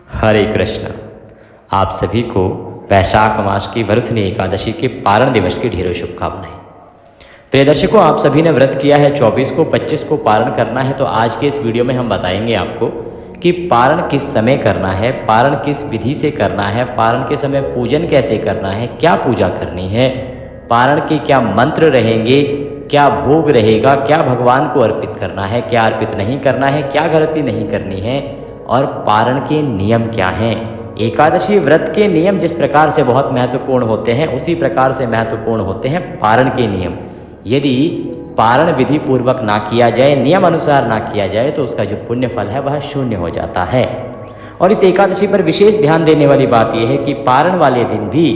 हरे कृष्ण। आप सभी को वैशाख मास की वरुथनी एकादशी के पारण दिवस की ढेरों शुभकामनाएं। प्रिय दर्शकों, आप सभी ने व्रत किया है 24 को, 25 को पारण करना है। तो आज के इस वीडियो में हम बताएंगे आपको कि पारण किस समय करना है, पारण किस विधि से करना है, पारण के समय पूजन कैसे करना है, क्या पूजा करनी है, पारण के क्या मंत्र रहेंगे, क्या भोग रहेगा, क्या भगवान को अर्पित करना है, क्या अर्पित नहीं करना है, क्या गलती नहीं करनी है, और पारण के नियम क्या हैं। एकादशी व्रत के नियम जिस प्रकार से बहुत महत्वपूर्ण होते हैं, उसी प्रकार से महत्वपूर्ण होते हैं पारण के नियम। यदि पारण विधि पूर्वक ना किया जाए, नियम अनुसार ना किया जाए, तो उसका जो पुण्य फल है वह शून्य हो जाता है। और इस एकादशी पर विशेष ध्यान देने वाली बात यह है कि पारण वाले दिन भी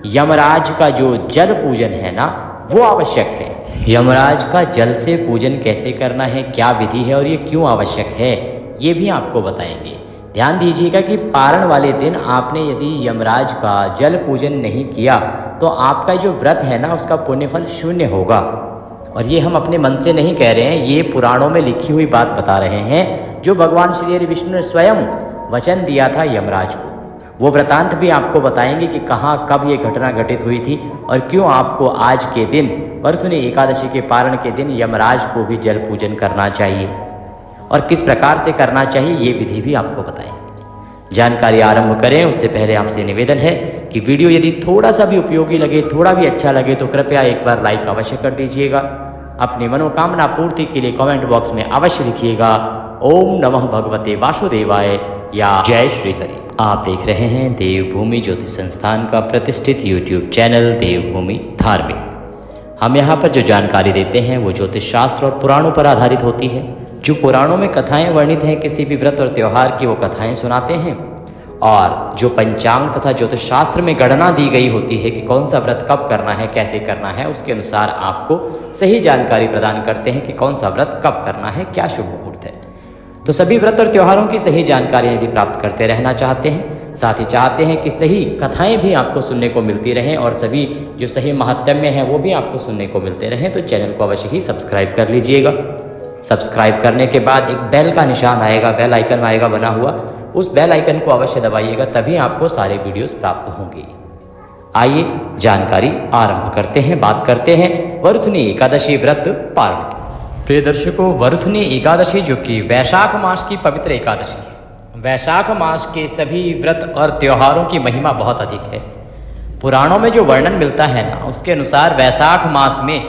यमराज का जो जल पूजन है ना, वो आवश्यक है। यमराज का जल से पूजन कैसे करना है, क्या विधि है और ये क्यों आवश्यक है, ये भी आपको बताएंगे। ध्यान दीजिएगा कि पारण वाले दिन आपने यदि यमराज का जल पूजन नहीं किया तो आपका जो व्रत है ना, उसका पुण्यफल शून्य होगा। और ये हम अपने मन से नहीं कह रहे हैं, ये पुराणों में लिखी हुई बात बता रहे हैं, जो भगवान श्री हरि विष्णु ने स्वयं वचन दिया था यमराज को। वो वृतांत भी आपको बताएंगे कि कहाँ कब ये घटना घटित हुई थी और क्यों आपको आज के दिन वरुथनी एकादशी के पारण के दिन यमराज को भी जल पूजन करना चाहिए और किस प्रकार से करना चाहिए, ये विधि भी आपको बताएंगे। जानकारी आरंभ करें उससे पहले आपसे निवेदन है कि वीडियो यदि थोड़ा सा भी उपयोगी लगे, थोड़ा भी अच्छा लगे, तो कृपया एक बार लाइक अवश्य कर दीजिएगा। अपनी मनोकामना पूर्ति के लिए कमेंट बॉक्स में अवश्य लिखिएगा ओम नमः भगवते वासुदेवाय या जय श्री हरि। आप देख रहे हैं देवभूमि ज्योतिष संस्थान का प्रतिष्ठित यूट्यूब चैनल देवभूमि धार्मिक। हम यहाँ पर जो जानकारी देते हैं वो ज्योतिष शास्त्र और पुराणों पर आधारित होती है। जो पुराणों में कथाएं वर्णित हैं, किसी भी व्रत और त्यौहार की वो कथाएं सुनाते हैं, और जो पंचांग तथा ज्योतिष शास्त्र में गणना दी गई होती है कि कौन सा व्रत कब करना है, कैसे करना है, उसके अनुसार आपको सही जानकारी प्रदान करते हैं कि कौन सा व्रत कब करना है, क्या शुभ मुहूर्त है। तो सभी व्रत और त्योहारों की सही जानकारी यदि प्राप्त करते रहना चाहते हैं, साथ ही चाहते हैं कि सही कथाएं भी आपको सुनने को मिलती रहें और सभी जो सही महात्म्य हैं वो भी आपको सुनने को मिलते रहें, तो चैनल को अवश्य ही सब्सक्राइब कर लीजिएगा। सब्सक्राइब करने के बाद एक बेल का निशान आएगा, बेल आइकन आएगा बना हुआ, उस बेल आइकन को अवश्य दबाइएगा, तभी आपको सारे वीडियोस प्राप्त होंगे। आइए जानकारी आरंभ करते हैं, बात करते हैं वरुथनी एकादशी व्रत पारण की। प्रिय दर्शकों, वरुथनी एकादशी जो कि वैशाख मास की पवित्र एकादशी है, वैशाख मास के सभी व्रत और त्योहारों की महिमा बहुत अधिक है। पुराणों में जो वर्णन मिलता है ना, उसके अनुसार वैशाख मास में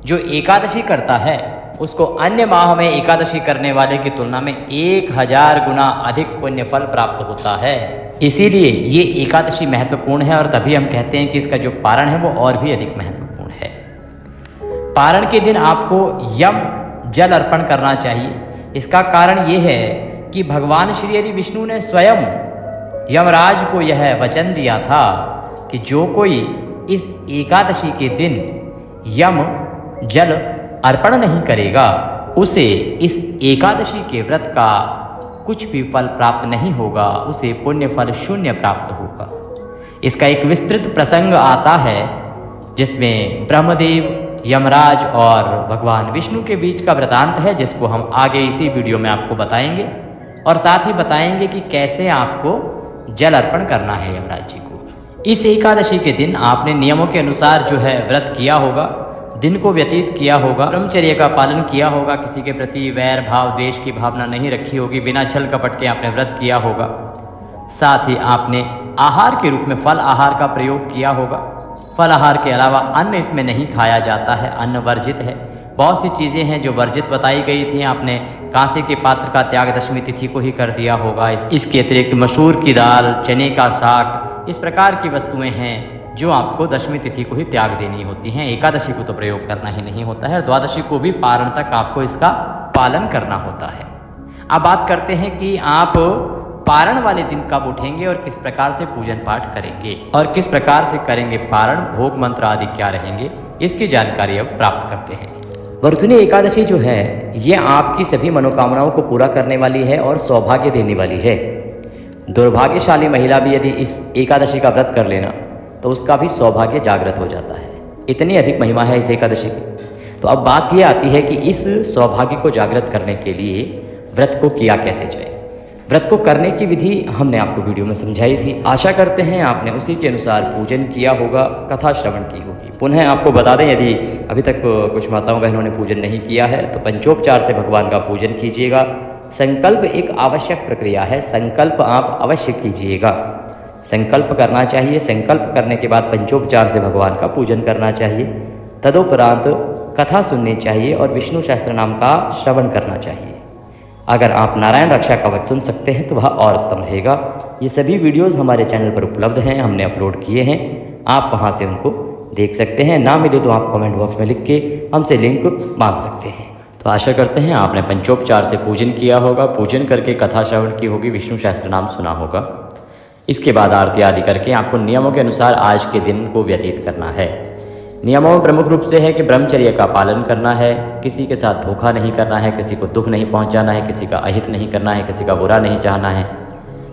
जो एकादशी करता है उसको अन्य माह में एकादशी करने वाले की तुलना में 1000 गुना अधिक पुण्य फल प्राप्त होता है। इसीलिए ये एकादशी महत्वपूर्ण है और तभी हम कहते हैं कि इसका जो पारण है वो और भी अधिक महत्वपूर्ण है। पारण के दिन आपको यम जल अर्पण करना चाहिए। इसका कारण ये है कि भगवान श्री हरि विष्णु ने स्वयं यमराज को यह वचन दिया था कि जो कोई इस एकादशी के दिन यम जल अर्पण नहीं करेगा, उसे इस एकादशी के व्रत का कुछ भी फल प्राप्त नहीं होगा, उसे पुण्य फल शून्य प्राप्त होगा। इसका एक विस्तृत प्रसंग आता है जिसमें ब्रह्मदेव, यमराज और भगवान विष्णु के बीच का वृतांत है, जिसको हम आगे इसी वीडियो में आपको बताएंगे और साथ ही बताएंगे कि कैसे आपको जल अर्पण करना है यमराज जी को। इस एकादशी के दिन आपने नियमों के अनुसार जो है व्रत किया होगा, दिन को व्यतीत किया होगा, ब्रह्मचर्य का पालन किया होगा, किसी के प्रति वैर भाव द्वेष की भावना नहीं रखी होगी, बिना छल कपट के आपने व्रत किया होगा। साथ ही आपने आहार के रूप में फल आहार का प्रयोग किया होगा। फल आहार के अलावा अन्न इसमें नहीं खाया जाता है, अन्न वर्जित है। बहुत सी चीज़ें हैं जो वर्जित बताई गई थी। आपने कांसे के पात्र का त्याग दशमी तिथि को ही कर दिया होगा। इसके अतिरिक्त मसूर की दाल, चने का साग, इस प्रकार की वस्तुएं हैं जो आपको दशमी तिथि को ही त्याग देनी होती हैं। एकादशी को तो प्रयोग करना ही नहीं होता है और द्वादशी को भी पारण तक आपको इसका पालन करना होता है। अब बात करते हैं कि आप पारण वाले दिन कब उठेंगे और किस प्रकार से पूजन पाठ करेंगे और किस प्रकार से करेंगे पारण, भोग मंत्र आदि क्या रहेंगे, इसकी जानकारी अब प्राप्त करते हैं। वरुथनी एकादशी जो है ये आपकी सभी मनोकामनाओं को पूरा करने वाली है और सौभाग्य देने वाली है। दुर्भाग्यशाली महिला भी यदि इस एकादशी का व्रत कर लेना तो उसका भी सौभाग्य जागृत हो जाता है। इतनी अधिक महिमा है इस एकादशी की। तो अब बात यह आती है कि इस सौभाग्य को जागृत करने के लिए व्रत को किया कैसे जाए। व्रत को करने की विधि हमने आपको वीडियो में समझाई थी। आशा करते हैं आपने उसी के अनुसार पूजन किया होगा, कथा श्रवण की होगी। पुनः आपको बता दें, यदि अभी तक कुछ माताओं बहनों ने पूजन नहीं किया है तो पंचोपचार से भगवान का पूजन कीजिएगा। संकल्प एक आवश्यक प्रक्रिया है, संकल्प आप अवश्य कीजिएगा। संकल्प करना चाहिए, संकल्प करने के बाद पंचोपचार से भगवान का पूजन करना चाहिए। तदुपरांत कथा सुननी चाहिए और विष्णु सहस्त्र नाम का श्रवण करना चाहिए। अगर आप नारायण रक्षा कवच सुन सकते हैं तो वह और उत्तम रहेगा। ये सभी वीडियोस हमारे चैनल पर उपलब्ध हैं, हमने अपलोड किए हैं, आप वहां से उनको देख सकते हैं। ना मिले तो आप कमेंट बॉक्स में लिख के हमसे लिंक मांग सकते हैं। तो आशा करते हैं आपने पंचोपचार से पूजन किया होगा, पूजन करके कथा श्रवण की होगी, विष्णु सहस्त्र नाम सुना होगा। इसके बाद आरती आदि करके आपको नियमों के अनुसार आज के दिन को व्यतीत करना है। नियमों में प्रमुख रूप से है कि ब्रह्मचर्य का पालन करना है, किसी के साथ धोखा नहीं करना है, किसी को दुख नहीं पहुंचाना है, किसी का अहित नहीं करना है, किसी का बुरा नहीं चाहना है,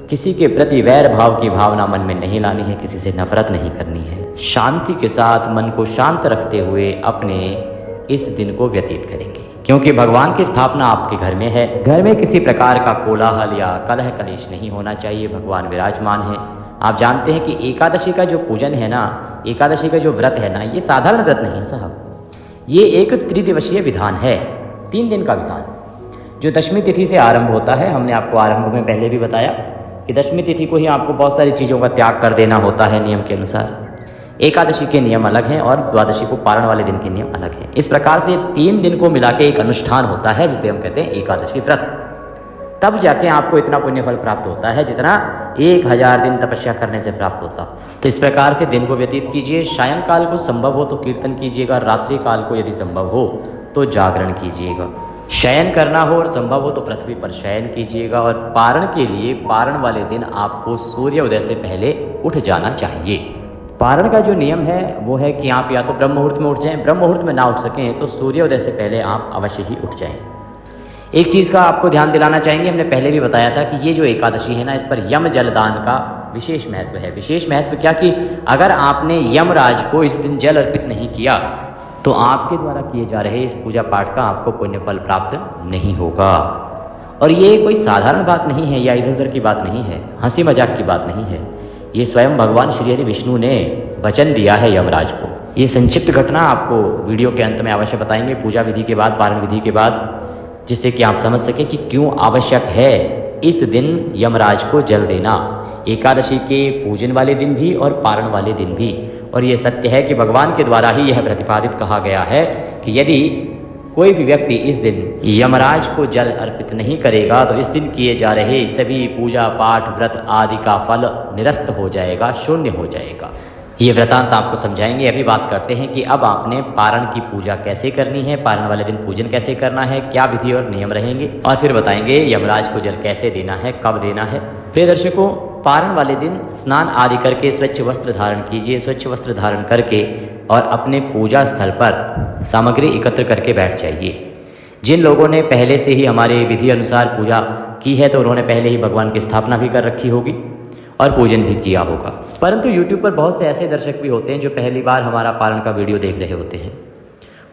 किसी के प्रति वैर भाव की भावना मन में नहीं लानी है, किसी से नफरत नहीं करनी है। शांति के साथ मन को शांत रखते हुए अपने इस दिन को व्यतीत करेंगे, क्योंकि भगवान की स्थापना आपके घर में है। घर में किसी प्रकार का कोलाहल या कलह कलेश नहीं होना चाहिए, भगवान विराजमान है। आप जानते हैं कि एकादशी का जो पूजन है ना, एकादशी का जो व्रत है ना, ये साधारण व्रत नहीं है साहब, ये एक त्रिदिवसीय विधान है, 3 दिन का विधान जो दशमी तिथि से आरंभ होता है। हमने आपको आरंभ में पहले भी बताया कि दशमी तिथि को ही आपको बहुत सारी चीज़ों का त्याग कर देना होता है नियम के अनुसार। एकादशी के नियम अलग हैं और द्वादशी को पारण वाले दिन के नियम अलग हैं। इस प्रकार से 3 दिन को मिला के एक अनुष्ठान होता है जिसे हम कहते हैं एकादशी व्रत। तब जाके आपको इतना पुण्य फल प्राप्त होता है जितना 1000 दिन तपस्या करने से प्राप्त होता। तो इस प्रकार से दिन को व्यतीत कीजिए। सायंकाल को संभव हो तो कीर्तन कीजिएगा, रात्रि काल को यदि संभव हो तो जागरण कीजिएगा। शयन करना हो और संभव हो तो पृथ्वी पर शयन कीजिएगा। और पारण के लिए पारण वाले दिन आपको सूर्योदय से पहले उठ जाना चाहिए। पारण का जो नियम है वो है कि आप या तो ब्रह्म मुहूर्त में उठ जाएं, ब्रह्म मुहूर्त में ना उठ सकें तो सूर्योदय से पहले आप अवश्य ही उठ जाएं। एक चीज़ का आपको ध्यान दिलाना चाहेंगे, हमने पहले भी बताया था कि ये जो एकादशी है ना, इस पर यम जलदान का विशेष महत्व है। विशेष महत्व क्या कि अगर आपने यमराज को इस दिन जल अर्पित नहीं किया तो आपके द्वारा किए जा रहे इस पूजा पाठ का आपको पुण्य फल प्राप्त नहीं होगा। और ये कोई साधारण बात नहीं है या इधर उधर की बात नहीं है, हंसी मजाक की बात नहीं है। ये स्वयं भगवान श्री हरि विष्णु ने वचन दिया है यमराज को। ये संक्षिप्त घटना आपको वीडियो के अंत में अवश्य बताएंगे, पूजा विधि के बाद, पारण विधि के बाद, जिससे कि आप समझ सकें कि क्यों आवश्यक है इस दिन यमराज को जल देना, एकादशी के पूजन वाले दिन भी और पारण वाले दिन भी। और ये सत्य है कि भगवान के द्वारा ही यह प्रतिपादित कहा गया है कि यदि कोई भी व्यक्ति इस दिन यमराज को जल अर्पित नहीं करेगा तो इस दिन किए जा रहे सभी पूजा पाठ व्रत आदि का फल निरस्त हो जाएगा, शून्य हो जाएगा। ये व्रतांत आपको समझाएंगे। अभी बात करते हैं कि अब आपने पारण की पूजा कैसे करनी है, पारण वाले दिन पूजन कैसे करना है, क्या विधि और नियम रहेंगे, और फिर बताएंगे यमराज को जल कैसे देना है, कब देना है। प्रिय दर्शकों, पारण वाले दिन स्नान आदि करके स्वच्छ वस्त्र धारण कीजिए। स्वच्छ वस्त्र धारण करके और अपने पूजा स्थल पर सामग्री एकत्र करके बैठ जाइए। जिन लोगों ने पहले से ही हमारे विधि अनुसार पूजा की है तो उन्होंने पहले ही भगवान की स्थापना भी कर रखी होगी और पूजन भी किया होगा। परंतु YouTube पर बहुत से ऐसे दर्शक भी होते हैं जो पहली बार हमारा पारण का वीडियो देख रहे होते हैं,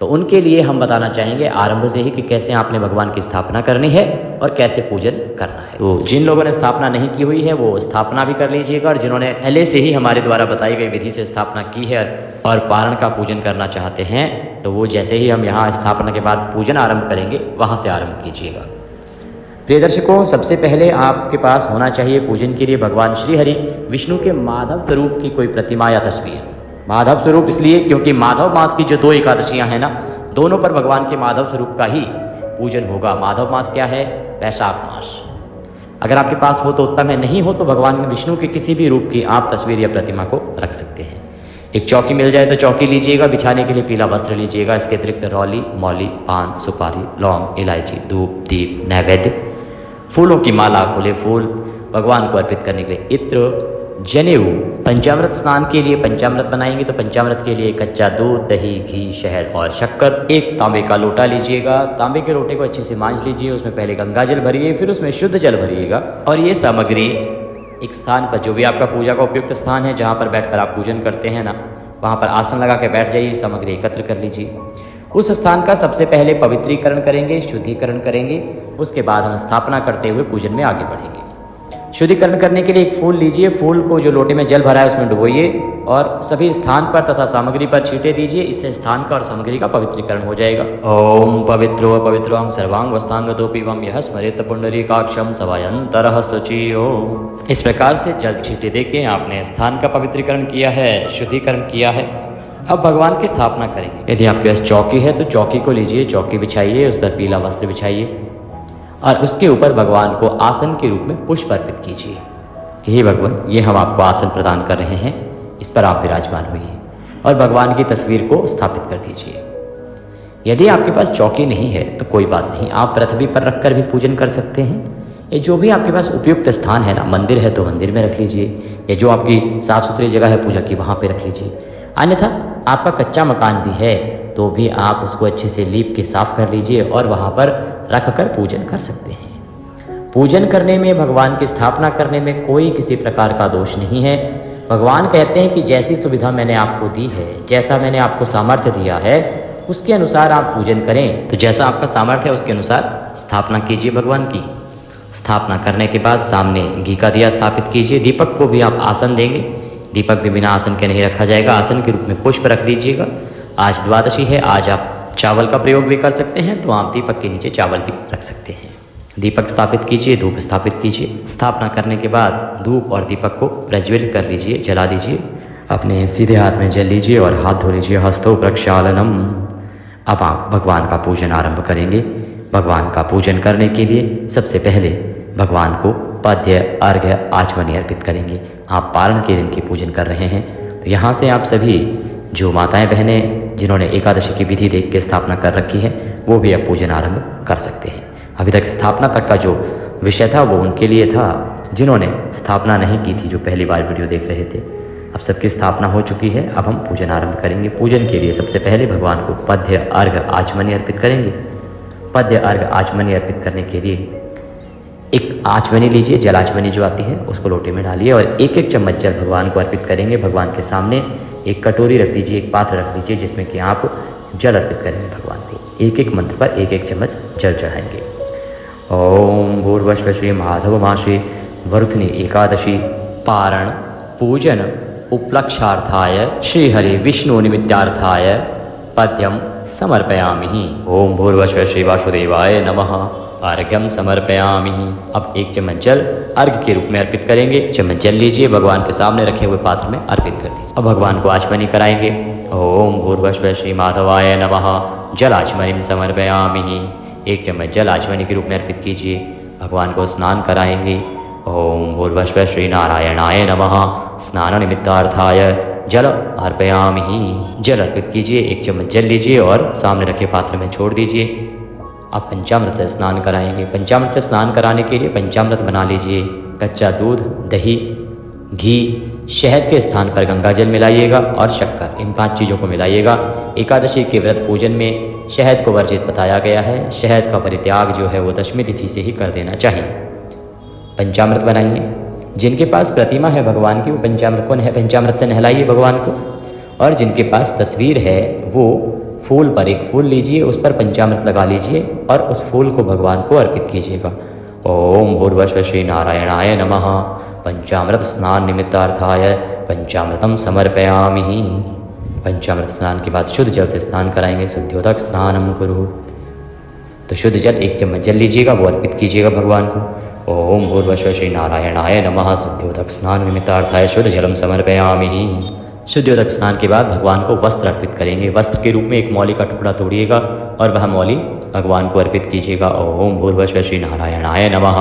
तो उनके लिए हम बताना चाहेंगे आरंभ से ही कि कैसे आपने भगवान की स्थापना करनी है और कैसे पूजन करना है। तो जिन लोगों ने स्थापना नहीं की हुई है वो स्थापना भी कर लीजिएगा, और जिन्होंने पहले से ही हमारे द्वारा बताई गई विधि से स्थापना की है और पारण का पूजन करना चाहते हैं तो वो जैसे ही हम यहाँ स्थापना के बाद पूजन आरंभ करेंगे वहाँ से आरंभ कीजिएगा। प्रिय दर्शकों, सबसे पहले आपके पास होना चाहिए पूजन के लिए भगवान श्री हरि विष्णु के माधव स्वरूप की कोई प्रतिमा या तस्वीर। माधव स्वरूप इसलिए क्योंकि माधव मास की जो 2 एकादशियाँ हैं ना, दोनों पर भगवान के माधव स्वरूप का ही पूजन होगा। माधव मास क्या है? वैशाख मास। अगर आपके पास हो तो उत्तम है, नहीं हो तो भगवान विष्णु के किसी भी रूप की आप तस्वीर या प्रतिमा को रख सकते हैं। एक चौकी मिल जाए तो चौकी लीजिएगा, बिछाने के लिए पीला वस्त्र लीजिएगा। इसके अतिरिक्त रौली, मौली, पान, सुपारी, लौंग, इलायची, धूप, दीप, नैवेद्य, फूलों की माला, खुले फूल, भगवान को अर्पित करने के लिए इत्र, जनेऊ। पंचामृत स्नान के लिए पंचामृत बनाएंगे तो पंचामृत के लिए कच्चा दूध, दही, घी, शहद और शक्कर। एक तांबे का लोटा लीजिएगा। तांबे के लोटे को अच्छे से मांझ लीजिए, उसमें पहले गंगा जल भरिए, फिर उसमें शुद्ध जल भरिएगा। और ये सामग्री एक स्थान पर, जो भी आपका पूजा का उपयुक्त स्थान है जहाँ पर बैठकर आप पूजन करते हैं ना, वहाँ पर आसन लगा के बैठ जाइए, सामग्री एकत्र कर लीजिए। उस स्थान का सबसे पहले पवित्रीकरण करेंगे, शुद्धिकरण करेंगे, उसके बाद हम स्थापना करते हुए पूजन में आगे बढ़ेंगे। शुद्धिकरण करने के लिए एक फूल लीजिए, फूल को जो लोटे में जल भरा है उसमें डुबोइए और सभी स्थान पर तथा सामग्री पर छींटे दीजिए। इससे स्थान का और सामग्री का पवित्रीकरण हो जाएगा। ओम पवित्रो पवित्रं सर्वांग वस्तांगतोपिवं यह स्मरेत पुंडरीकाक्षं सवायंतरः शुचियो। इस प्रकार से जल छींटे देके आपने स्थान का पवित्रीकरण किया है, शुद्धिकरण किया है। अब भगवान की स्थापना करेंगे। यदि आपके पास चौकी है तो चौकी को लीजिए, चौकी बिछाइए, उस पर पीला वस्त्र बिछाइए और उसके ऊपर भगवान को आसन के रूप में पुष्प अर्पित कीजिए कि हे भगवान, ये हम आपको आसन प्रदान कर रहे हैं, इस पर आप विराजमान होइए और भगवान की तस्वीर को स्थापित कर दीजिए। यदि आपके पास चौकी नहीं है तो कोई बात नहीं, आप पृथ्वी पर रखकर भी पूजन कर सकते हैं। ये जो भी आपके पास उपयुक्त स्थान है ना, मंदिर है तो मंदिर में रख लीजिए, या जो आपकी साफ़ सुथरी जगह है पूजा की वहाँ पर रख लीजिए। अन्यथा आपका कच्चा मकान भी है तो भी आप उसको अच्छे से लीप के साफ कर लीजिए और वहाँ पर रख कर पूजन कर सकते हैं। पूजन करने में, भगवान की स्थापना करने में कोई किसी प्रकार का दोष नहीं है। भगवान कहते हैं कि जैसी सुविधा मैंने आपको दी है, जैसा मैंने आपको सामर्थ्य दिया है, उसके अनुसार आप पूजन करें। तो जैसा आपका सामर्थ्य है उसके अनुसार स्थापना कीजिए भगवान की। स्थापना करने के बाद सामने घी का दिया स्थापित कीजिए। दीपक को भी आप आसन देंगे, दीपक भी बिना आसन के नहीं रखा जाएगा, आसन के रूप में पुष्प रख दीजिएगा। आज द्वादशी है, आज आप चावल का प्रयोग भी कर सकते हैं तो आप दीपक के नीचे चावल भी रख सकते हैं। दीपक स्थापित कीजिए, धूप स्थापित कीजिए। स्थापना करने के बाद धूप और दीपक को प्रज्वलित कर लीजिए, जला दीजिए। अपने सीधे हाथ में जल लीजिए और हाथ धो लीजिए। हस्तो प्रक्षालनम। अब आप भगवान का पूजन आरंभ करेंगे। भगवान का पूजन करने के लिए सबसे पहले भगवान को पद्य, अर्घ्य, आचमनी अर्पित करेंगे। आप पारण के दिन की पूजन कर रहे हैं तो यहाँ से आप सभी जो माताएं बहनें जिन्होंने एकादशी की विधि देख के स्थापना कर रखी है वो भी अब पूजन आरंभ कर सकते हैं। अभी तक स्थापना तक का जो विषय था वो उनके लिए था जिन्होंने स्थापना नहीं की थी, जो पहली बार वीडियो देख रहे थे। अब सबकी स्थापना हो चुकी है, अब हम पूजन आरंभ करेंगे। पूजन के लिए सबसे पहले भगवान को पद्य, अर्घ्य, आचमनी अर्पित करेंगे। पद्य, अर्घ्य, आचमनी अर्पित करने के लिए एक आचमनी लीजिए, जल आचमनी जो आती है उसको लोटे में डालिए और एक एक चम्मच जल भगवान को अर्पित करेंगे। भगवान के सामने एक कटोरी रख दीजिए, एक पात्र रख दीजिए जिसमें कि आप जल अर्पित करेंगे भगवान को। एक एक मंत्र पर एक एक चम्मच जल चढ़ाएंगे। ओम भूर्भुवः श्री माधव मासे वरुथनी एकादशी पारण पूजन उपलक्षार्थाय श्री हरि विष्णु निमित्तार्थाय पद्यम समर्पयामि। ओम भूर्भुवः श्री वासुदेवाय नमः। अर्घ्यम समर्पयामि। अब एक चम्मच जल अर्घ्य के रूप में अर्पित करेंगे। चम्मच जल लीजिए, भगवान के सामने रखे हुए पात्र में अर्पित कर दीजिए। अब भगवान को आचमनी कराएंगे। ओम भूर्भुवः श्री माधवाय नमः। जल आचमनी समर्पयामि। एक चम्मच जल आचमनी के रूप में अर्पित कीजिए। भगवान को स्नान कराएंगे। ओम भूर्भुवः श्री नारायणाय नमः। स्नान निमित्तार्थाय जल अर्पयामि। जल अर्पित कीजिए, एक चम्मच जल लीजिए और सामने रखे पात्र में छोड़ दीजिए। अब पंचामृत से स्नान कराएंगे। पंचामृत से स्नान कराने के लिए पंचामृत बना लीजिए। कच्चा दूध, दही, घी, शहद के स्थान पर गंगा जल मिलाइएगा और शक्कर, इन 5 चीज़ों को मिलाइएगा। एकादशी के व्रत पूजन में शहद को वर्जित बताया गया है। शहद का परित्याग जो है वो दशमी तिथि से ही कर देना चाहिए। पंचामृत बनाइए। जिनके पास प्रतिमा है भगवान की वो पंचामृत से नहलाइए भगवान को। और जिनके पास तस्वीर है वो फूल पर एक फूल लीजिए, उस पर पंचामृत लगा लीजिए और उस फूल को भगवान को अर्पित कीजिएगा। ओम भूर्भुवः श्री नारायणाय नमः। पंचामृत स्नान निमित्तार्थाय पंचामृतम समर्पयामि। पंचामृत स्नान के बाद शुद्ध जल से स्नान कराएंगे। शुद्ध्योदक स्नानम कुरु। तो शुद्ध जल एक चम्मच जल लीजिएगा, वो अर्पित कीजिएगा भगवान को। ओम भूर्भुवः श्री नारायणाय नमः। शुद्ध्योदक स्नान निमित्तार्थाय शुद्ध जलम समर्पयामि। शुद्ध्योदक स्नान के बाद भगवान को वस्त्र अर्पित करेंगे। वस्त्र के रूप में एक मौली का टुकड़ा तोड़िएगा और वह मौली भगवान को अर्पित कीजिएगा। ओम भूर्भुवः श्री नारायणाय नमः।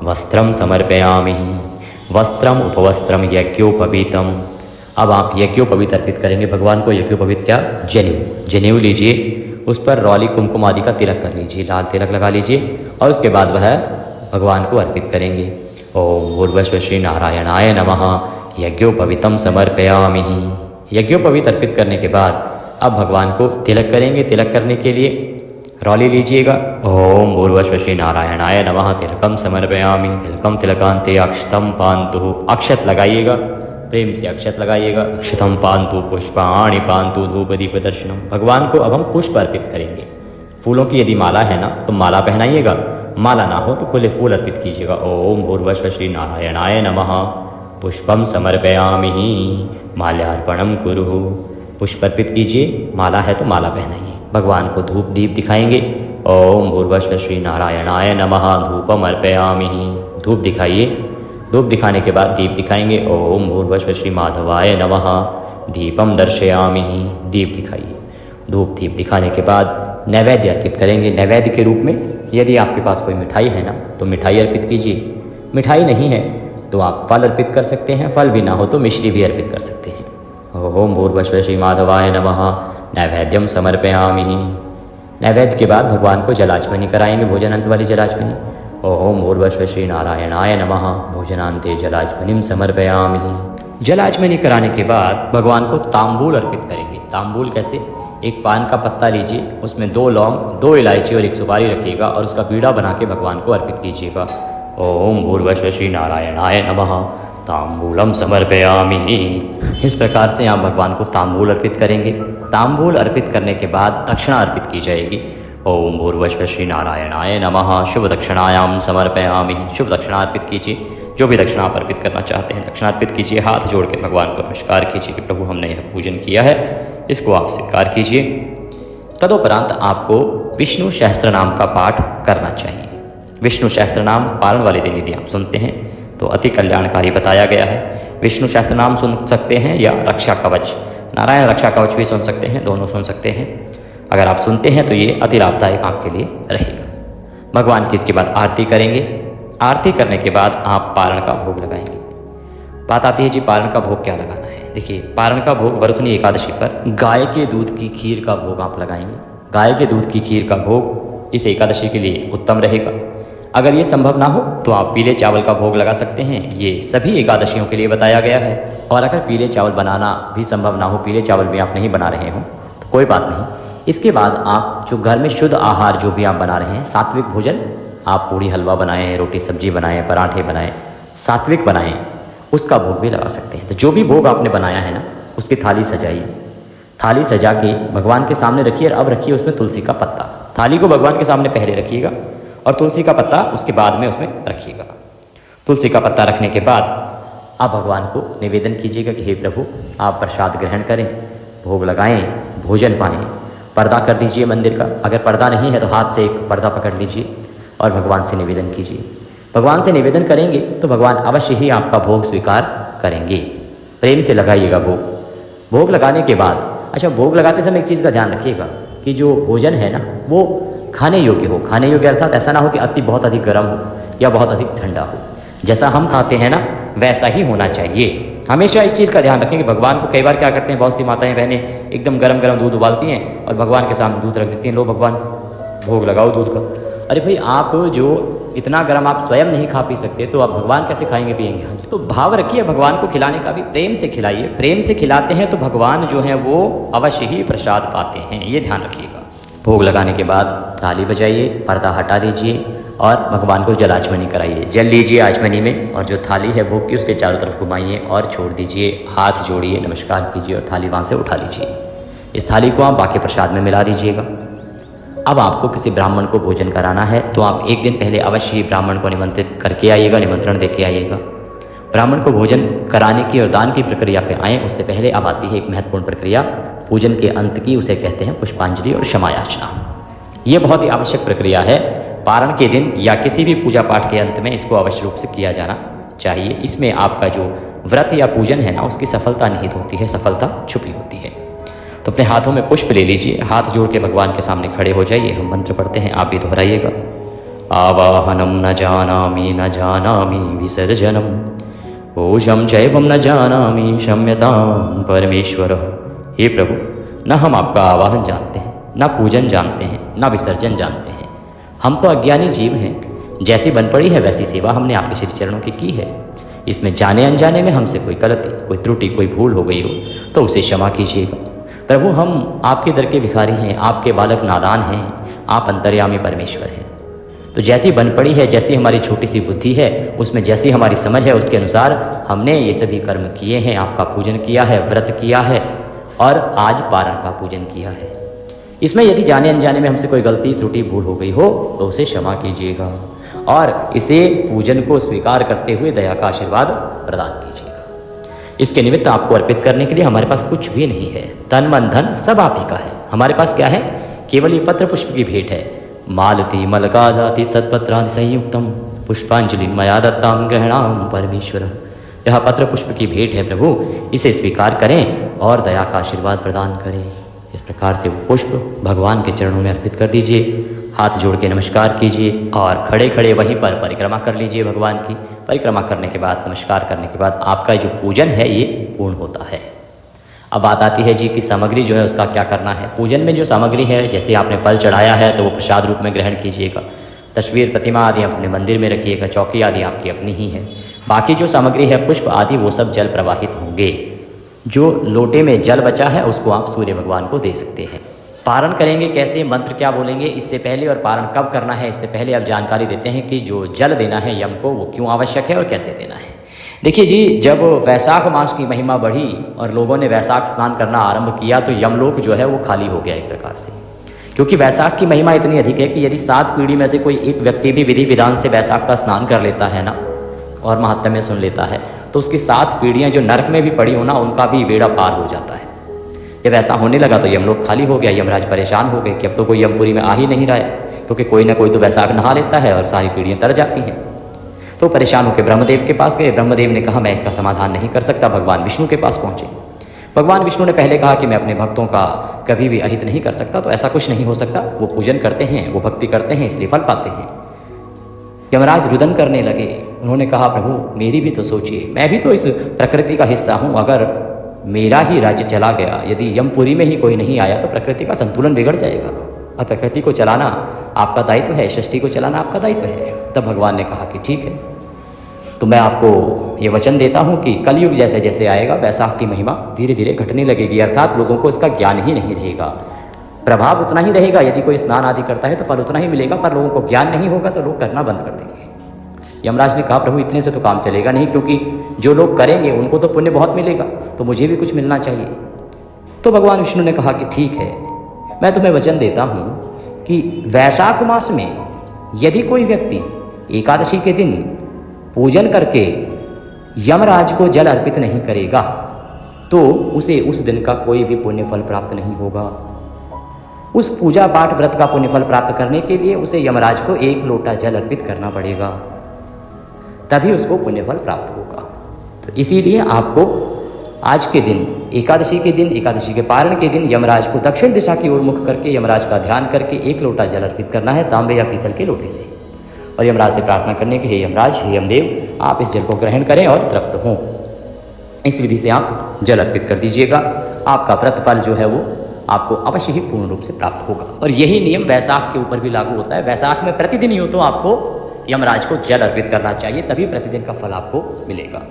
वस्त्रम समर्पयामि। वस्त्रम उपवस्त्रम यज्ञोपवीतम। अब आप यज्ञोपवीत अर्पित करेंगे भगवान को। यज्ञोपवीत क्या? जनेऊ। जनेऊ लीजिए, उस पर रौली कुमकुम आदि का तिलक कर लीजिए, लाल तिलक लगा लीजिए और उसके बाद वह भगवान को अर्पित करेंगे। ओम भूर्भुवः श्री नारायणाय नमः। यज्ञोपवीतम समर्पयामि। यज्ञोपवीत अर्पित करने के बाद अब भगवान को तिलक करेंगे। तिलक करने के लिए रौली लीजिएगा। ओम भूर्भुवः श्री नारायणाय नमः। तिलकम समर्पयामि। तिलकम तिलकांते अक्षतम पान्तु। अक्षत लगाइएगा, प्रेम से अक्षत लगाइएगा। अक्षतम पान्तु पुष्पाणि पान्तु धूप दीप दर्शनम। भगवान को अब हम पुष्प अर्पित करेंगे। फूलों की यदि माला है ना तो माला पहनाइएगा। माला ना हो तो खुले फूल अर्पित कीजिएगा। ओम भूर्भुवस्सुः श्री नारायणाय नमः। पुष्पम समर्पयामि माल्यार्पणम कुरु। पुष्प अर्पित कीजिए, माला है तो माला पहनाइए। भगवान को धूप दीप दिखाएंगे। ओम भूर्भुवस्सुः श्री नारायणाय नमः। धूपम अर्पयामि। धूप दिखाइए। धूप दिखाने के बाद दीप दिखाएंगे। ओम भूर्भुवस्सुः श्री माधवाय नमः। दीपम दर्शयामि। दीप दिखाइए। धूप दीप दिखाने के बाद नैवेद्य अर्पित करेंगे। नैवेद्य के रूप में यदि आपके पास कोई मिठाई है ना तो मिठाई अर्पित कीजिए। मिठाई नहीं है तो आप फल अर्पित कर सकते हैं। फल भी ना हो तो मिश्री भी अर्पित कर सकते हैं। ओम भूर्भुवस्सुः श्री माधवाय नमः। नैवेद्यम समर्पयामि। नैवेद्य के बाद भगवान को जलाचमनी कराएंगे, भोजन अंत वाली जलाचमनी। ओम भूर्भुवस्सुः श्री नारायणाय नमः। भोजनान्ते जलाचमनिम समर्पयामि। जलाचमनी कराने के बाद भगवान को तांबूल अर्पित करेंगे। तांबूल कैसे? एक पान का पत्ता लीजिए, उसमें 2 लौंग, 2 इलायची और 1 सुपारी रखिएगा और उसका बीड़ा बना के भगवान को अर्पित कीजिएगा। ओम भूर्भुवस्सुः श्री नारायणाय नमः। तांबूलम समर्पयामि। इस प्रकार से आप भगवान को तांबूल अर्पित करेंगे। तांबूल अर्पित करने के बाद दक्षिणा अर्पित की जाएगी। ओम भूर्भुवस्सुः श्री नारायणाय नमः। शुभ दक्षिणायाम समर्पयामि। शुभ दक्षिणा अर्पित कीजिए। जो भी दक्षिणा आप अर्पित करना चाहते हैं दक्षिणा अर्पित कीजिए। हाथ जोड़ के भगवान को नमस्कार कीजिए कि प्रभु हमने यह पूजन किया है, इसको आप स्वीकार कीजिए। तदुपरांत आपको विष्णु सहस्त्र नाम का पाठ करना चाहिए। विष्णु सहस्त्र नाम पारण वाले दिन यदि आप सुनते हैं तो अति कल्याणकारी बताया गया है। विष्णु सहस्त्र नाम सुन सकते हैं या रक्षा कवच, नारायण रक्षा कवच भी सुन सकते हैं, दोनों सुन सकते हैं। अगर आप सुनते हैं तो ये अति लाभदायक आपके लिए रहेगा। भगवान की इसके बाद आरती करेंगे। आरती करने के बाद आप पारण का भोग लगाएंगे। बात आती है जी पारण का भोग क्या लगाना है। देखिए पारण का भोग वरुथनी एकादशी पर गाय के दूध की खीर का भोग आप लगाएंगे। गाय के दूध की खीर का भोग इस एकादशी के लिए उत्तम रहेगा। अगर ये संभव ना हो तो आप पीले चावल का भोग लगा सकते हैं। ये सभी एकादशियों के लिए बताया गया है। और अगर पीले चावल बनाना भी संभव ना हो, पीले चावल भी आप नहीं बना रहे हों तो कोई बात नहीं। इसके बाद आप जो घर में शुद्ध आहार जो भी आप बना रहे हैं, सात्विक भोजन, आप पूड़ी हलवा बनाएं, रोटी सब्जी बनाएं, पराठे बनाएं, सात्विक बनाएं, उसका भोग भी लगा सकते हैं। तो जो भी भोग आपने बनाया है ना उसकी थाली सजाइए। थाली सजा के भगवान के सामने रखिए और अब रखिए उसमें तुलसी का पत्ता। थाली को भगवान के सामने पहले रखिएगा और तुलसी का पत्ता उसके बाद में उसमें रखिएगा। तुलसी का पत्ता रखने के बाद आप भगवान को निवेदन कीजिएगा कि हे प्रभु आप प्रसाद ग्रहण करें, भोग लगाएं, भोजन पाएं। पर्दा कर दीजिए मंदिर का। अगर पर्दा नहीं है तो हाथ से एक पर्दा पकड़ लीजिए और भगवान से निवेदन कीजिए। भगवान से निवेदन करेंगे तो भगवान अवश्य ही आपका भोग स्वीकार करेंगे। प्रेम से लगाइएगा भोग। भोग लगाने के बाद अच्छा भोग लगाते समय एक चीज़ का ध्यान रखिएगा कि जो भोजन है ना वो खाने योग्य हो। खाने योग्य अर्थात ऐसा ना हो कि बहुत अधिक गर्म हो या बहुत अधिक ठंडा हो। जैसा हम खाते हैं ना वैसा ही होना चाहिए। हमेशा इस चीज़ का ध्यान रखें कि भगवान को कई बार क्या करते हैं, बहुत सी माताएं बहनें एकदम गरम गरम दूध उबालती हैं और भगवान के सामने दूध रख देती हैं, लो भगवान भोग लगाओ दूध का। अरे भाई आप जो इतना गर्म आप स्वयं नहीं खा पी सकते तो आप भगवान कैसे खाएंगे पिएंगे। हाँ तो भाव रखिए भगवान को खिलाने का भी, प्रेम से खिलाइए। प्रेम से खिलाते हैं तो भगवान जो हैं वो अवश्य ही प्रसाद पाते हैं, ये ध्यान रखिएगा। भोग लगाने के बाद ताली बजाइए, पर्दा हटा दीजिए और भगवान को जलाचमनी कराइए। जल लीजिए आचमनी में और जो थाली है भोग की उसके चारों तरफ घुमाइए और छोड़ दीजिए। हाथ जोड़िए, नमस्कार कीजिए और थाली वहाँ से उठा लीजिए। इस थाली को आप बाकी प्रसाद में मिला दीजिएगा। अब आपको किसी ब्राह्मण को भोजन कराना है तो आप एक दिन पहले अवश्य ही ब्राह्मण को निमंत्रित करके आइएगा, निमंत्रण दे के आइएगा। ब्राह्मण को भोजन कराने की और दान की प्रक्रिया पे आएँ उससे पहले अब आती है एक महत्वपूर्ण प्रक्रिया पूजन के अंत की, उसे कहते हैं पुष्पांजलि और क्षमा याचना। ये बहुत ही आवश्यक प्रक्रिया है। पारण के दिन या किसी भी पूजा पाठ के अंत में इसको अवश्य रूप से किया जाना चाहिए। इसमें आपका जो व्रत या पूजन है ना उसकी सफलता निहित होती है, सफलता छुपी होती है। तो अपने हाथों में पुष्प ले लीजिए, हाथ जोड़ के भगवान के सामने खड़े हो जाइए। हम मंत्र पढ़ते हैं, आप भी दोहराइएगा। आवाहनम न जानामि न जानामि विसर्जनम पूजम चैवम न जानामि क्षम्यतां परमेश्वर। हे प्रभु, न हम आपका आवाहन जानते हैं, न पूजन जानते हैं, न विसर्जन जानते हैं। हम तो अज्ञानी जीव हैं। जैसी बन पड़ी है वैसी सेवा हमने आपके श्री चरणों की है। इसमें जाने अनजाने में हमसे कोई गलती, कोई त्रुटि, कोई भूल हो गई हो तो उसे क्षमा कीजिएगा। प्रभु हम आपके दर के भिखारी हैं, आपके बालक नादान हैं, आप अंतर्यामी परमेश्वर हैं। तो जैसी बन पड़ी है, जैसी हमारी छोटी सी बुद्धि है, उसमें जैसी हमारी समझ है उसके अनुसार हमने ये सभी कर्म किए हैं। आपका पूजन किया है, व्रत किया है और आज पारण का पूजन किया है। इसमें यदि जाने अनजाने में हमसे कोई गलती त्रुटि भूल हो गई हो तो उसे क्षमा कीजिएगा और इसे पूजन को स्वीकार करते हुए दया का आशीर्वाद प्रदान कीजिएगा। इसके निमित्त आपको अर्पित करने के लिए हमारे पास कुछ भी नहीं है, तन मन धन सब आप ही का है। हमारे पास क्या है? केवल ये पत्र पुष्प की भेंट है। मालती मलकाजाति सत्पत्रादि संयुक्तम पुष्पांजलि मया दत्ताम ग्रहणाम परमेश्वर। यह पत्र पुष्प की भेंट है प्रभु, इसे स्वीकार करें और दया का आशीर्वाद प्रदान करें। इस प्रकार से वो पुष्प भगवान के चरणों में अर्पित कर दीजिए, हाथ जोड़ के नमस्कार कीजिए और खड़े खड़े वहीं पर परिक्रमा कर लीजिए। भगवान की परिक्रमा करने के बाद, नमस्कार करने के बाद आपका जो पूजन है ये पूर्ण होता है। अब बात आती है जी कि सामग्री जो है उसका क्या करना है। पूजन में जो सामग्री है, जैसे आपने फल चढ़ाया है तो वो प्रसाद रूप में ग्रहण कीजिएगा। तस्वीर प्रतिमा आदि अपने मंदिर में रखिएगा, चौकी आदि आपकी अपनी ही है। बाकी जो सामग्री है पुष्प आदि वो सब जल प्रवाहित होंगे। जो लोटे में जल बचा है उसको आप सूर्य भगवान को दे सकते हैं। पारण करेंगे कैसे, मंत्र क्या बोलेंगे, इससे पहले और पारण कब करना है इससे पहले अब जानकारी देते हैं कि जो जल देना है यम को वो क्यों आवश्यक है और कैसे देना है। देखिए जी, जब वैशाख मास की महिमा बढ़ी और लोगों ने वैशाख स्नान करना आरंभ किया तो यमलोक जो है वो खाली हो गया एक प्रकार से, क्योंकि वैशाख की महिमा इतनी अधिक है कि यदि 7 पीढ़ी में से कोई एक व्यक्ति भी विधि विधान से वैशाख का स्नान कर लेता है ना और महात्म्य सुन लेता है तो उसकी 7 पीढ़ियाँ जो नरक में भी पड़ी हो ना उनका भी बेड़ा पार हो जाता है। जब ऐसा होने लगा तो यमलोक खाली हो गया, यमराज परेशान हो गए कि अब तो कोई यमपुरी में आ ही नहीं रहा है, क्योंकि कोई ना कोई तो वैशाख नहा लेता है और सारी पीढ़ियाँ तर जाती हैं। तो परेशान होकर ब्रह्मदेव के पास गए। ब्रह्मदेव ने कहा मैं इसका समाधान नहीं कर सकता। भगवान विष्णु के पास पहुँचे। भगवान विष्णु ने पहले कहा कि मैं अपने भक्तों का कभी भी अहित नहीं कर सकता, तो ऐसा कुछ नहीं हो सकता। वो पूजन करते हैं, वो भक्ति करते हैं, इसलिए फल पाते हैं। यमराज रुदन करने लगे। उन्होंने कहा प्रभु मेरी भी तो सोचिए, मैं भी तो इस प्रकृति का हिस्सा हूँ। अगर मेरा ही राज्य चला गया, यदि यमपुरी में ही कोई नहीं आया तो प्रकृति का संतुलन बिगड़ जाएगा और प्रकृति को चलाना आपका दायित्व है, सृष्टि को चलाना आपका दायित्व है। तब भगवान ने कहा कि ठीक है, तो मैं आपको ये वचन देता हूँ कि कलयुग जैसे जैसे आएगा वैशाख की महिमा धीरे धीरे घटने लगेगी, अर्थात लोगों को इसका ज्ञान ही नहीं रहेगा। प्रभाव उतना ही रहेगा, यदि कोई स्नान आदि करता है तो फल उतना ही मिलेगा, पर लोगों को ज्ञान नहीं होगा तो लोग करना बंद कर देंगे। यमराज ने कहा प्रभु इतने से तो काम चलेगा नहीं, क्योंकि जो लोग करेंगे उनको तो पुण्य बहुत मिलेगा, तो मुझे भी कुछ मिलना चाहिए। तो भगवान विष्णु ने कहा कि ठीक है, मैं तुम्हें वचन देता हूँ कि वैशाख मास में यदि कोई व्यक्ति एकादशी के दिन पूजन करके यमराज को जल अर्पित नहीं करेगा तो उसे उस दिन का कोई भी पुण्य फल प्राप्त नहीं होगा। उस पूजा पाठ व्रत का पुण्य फल प्राप्त करने के लिए उसे यमराज को 1 लोटा जल अर्पित करना पड़ेगा, तभी उसको पुण्य फल प्राप्त होगा। तो इसीलिए आपको आज के दिन, एकादशी के दिन, एकादशी के पारण के दिन यमराज को दक्षिण दिशा की ओर मुख करके यमराज का ध्यान करके 1 लोटा जल अर्पित करना है, तांबे या पीतल के लोटे से, और यमराज से प्रार्थना करने के हे यमराज, हे यमदेव, आप इस जल को ग्रहण करें और तृप्त हों। इस विधि से आप जल अर्पित कर दीजिएगा। आपका व्रत फल जो है वो आपको अवश्य ही पूर्ण रूप से प्राप्त होगा। और यही नियम वैशाख के ऊपर भी लागू होता है। वैशाख में प्रतिदिन यूँ तो आपको यमराज को जल अर्पित करना चाहिए, तभी प्रतिदिन का फल आपको मिलेगा।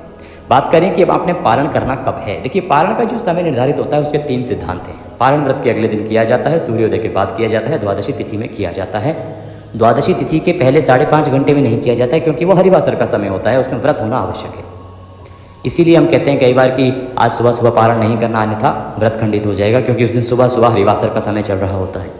बात करें कि अब आपने पारण करना कब है। देखिए, पारण का जो समय निर्धारित होता है उसके 3 सिद्धांत हैं। पारण व्रत के अगले दिन किया जाता है, सूर्योदय के बाद किया जाता है, द्वादशी तिथि में किया जाता है। द्वादशी तिथि के पहले 5.5 घंटे में नहीं किया जाता है, क्योंकि वो हरिवासर का समय होता है, उसमें व्रत होना आवश्यक है। इसीलिए हम कहते हैं कई बार कि आज सुबह सुबह पारण नहीं करना, अन्यथा व्रत खंडित हो जाएगा, क्योंकि उस दिन सुबह सुबह हरिवासर का समय चल रहा होता है।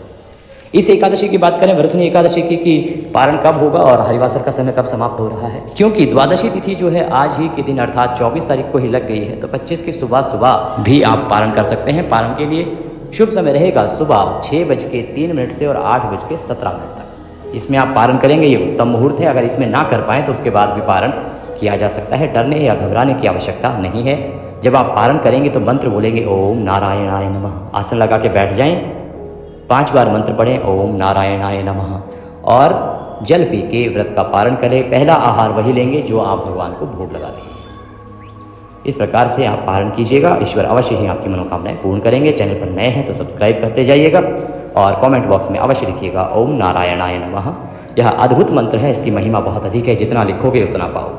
इस एकादशी की बात करें, वरुथनी एकादशी की, कि पारण कब होगा और हरिवासर का समय कब समाप्त हो रहा है, क्योंकि द्वादशी तिथि जो है आज ही के दिन अर्थात 24 तारीख को ही लग गई है, तो 25 की सुबह सुबह भी आप पारण कर सकते हैं। पारण के लिए शुभ समय रहेगा सुबह 6:03 से और 8:17 तक। इसमें आप पारण करेंगे, ये उत्तम मुहूर्त है। अगर इसमें ना कर पाएँ तो उसके बाद भी पारण किया जा सकता है। डरने या घबराने की आवश्यकता नहीं है। जब आप पारण करेंगे तो मंत्र बोलेंगे ओम नारायणाय नमः। आसन लगा के बैठ जाएं, 5 बार मंत्र पढ़ें ओम नारायणाय नमः, और जल पी के व्रत का पारण करें। पहला आहार वही लेंगे जो आप भगवान को भोग लगा रहे हैं। इस प्रकार से आप पारण कीजिएगा, ईश्वर अवश्य ही आपकी मनोकामनाएं पूर्ण करेंगे। चैनल पर नए हैं तो सब्सक्राइब करते जाइएगा और कमेंट बॉक्स में अवश्य लिखिएगा ओम नारायणाय नमः। यह अद्भुत मंत्र है, इसकी महिमा बहुत अधिक है, जितना लिखोगे उतना पाओ।